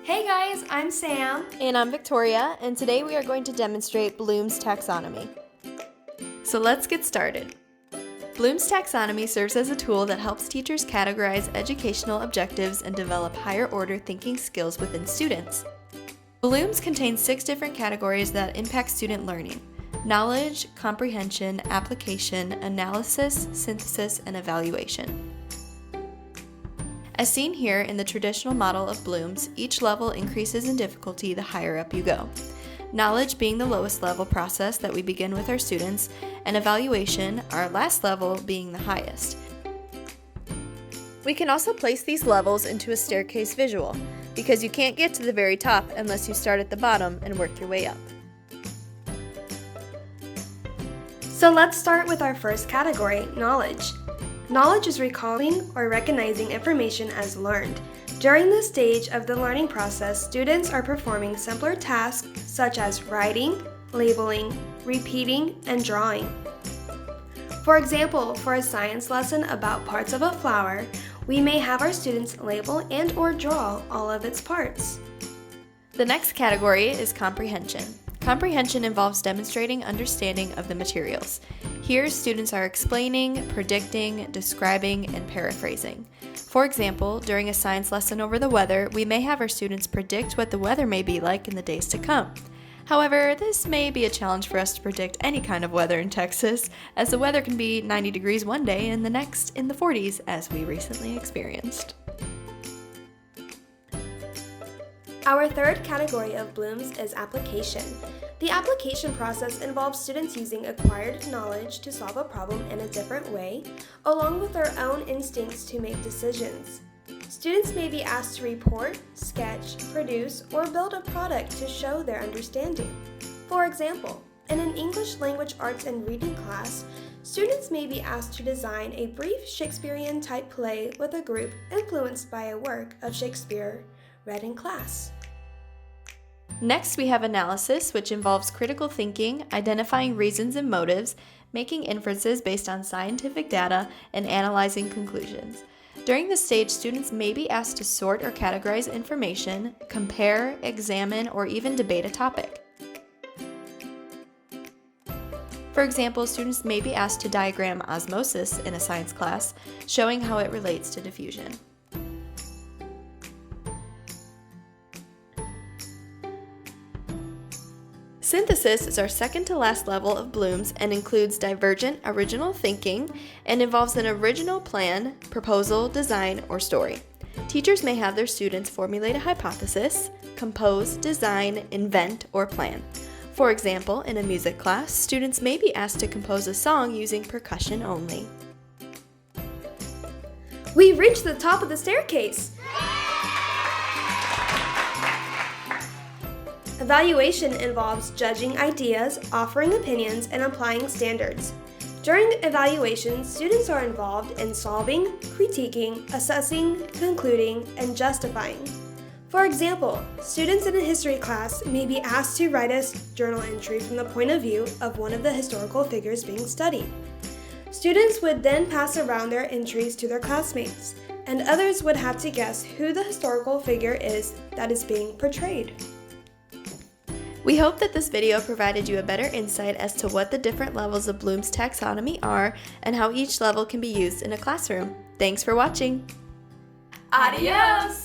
Hey guys, I'm Sam. And I'm Victoria, and today we are going to demonstrate Bloom's taxonomy. So let's get started. Bloom's taxonomy serves as a tool that helps teachers categorize educational objectives and develop higher-order thinking skills within students. Bloom's contains 6 different categories that impact student learning: knowledge, comprehension, application, analysis, synthesis, and evaluation. As seen here in the traditional model of Bloom's, each level increases in difficulty the higher up you go. Knowledge being the lowest level process that we begin with our students, and evaluation, our last level, being the highest. We can also place these levels into a staircase visual, because you can't get to the very top unless you start at the bottom and work your way up. So let's start with our first category, knowledge. Knowledge is recalling or recognizing information as learned. During this stage of the learning process, students are performing simpler tasks such as writing, labeling, repeating, and drawing. For example, for a science lesson about parts of a flower, we may have our students label and/or draw all of its parts. The next category is comprehension. Comprehension involves demonstrating understanding of the materials. Here, students are explaining, predicting, describing, and paraphrasing. For example, during a science lesson over the weather, we may have our students predict what the weather may be like in the days to come. However, this may be a challenge for us to predict any kind of weather in Texas, as the weather can be 90 degrees one day and the next in the 40s, as we recently experienced. Our third category of Bloom's is application. The application process involves students using acquired knowledge to solve a problem in a different way, along with their own instincts to make decisions. Students may be asked to report, sketch, produce, or build a product to show their understanding. For example, in an English language arts and reading class, students may be asked to design a brief Shakespearean-type play with a group influenced by a work of Shakespeare read in class. Next, we have analysis, which involves critical thinking, identifying reasons and motives, making inferences based on scientific data, and analyzing conclusions. During this stage, students may be asked to sort or categorize information, compare, examine, or even debate a topic. For example, students may be asked to diagram osmosis in a science class, showing how it relates to diffusion. Synthesis is our second to last level of Bloom's and includes divergent original thinking and involves an original plan, proposal, design, or story. Teachers may have their students formulate a hypothesis, compose, design, invent, or plan. For example, in a music class, students may be asked to compose a song using percussion only. We reached the top of the staircase! Evaluation involves judging ideas, offering opinions, and applying standards. During evaluation, students are involved in solving, critiquing, assessing, concluding, and justifying. For example, students in a history class may be asked to write a journal entry from the point of view of one of the historical figures being studied. Students would then pass around their entries to their classmates, and others would have to guess who the historical figure is that is being portrayed. We hope that this video provided you a better insight as to what the different levels of Bloom's taxonomy are and how each level can be used in a classroom. Thanks for watching! Adios!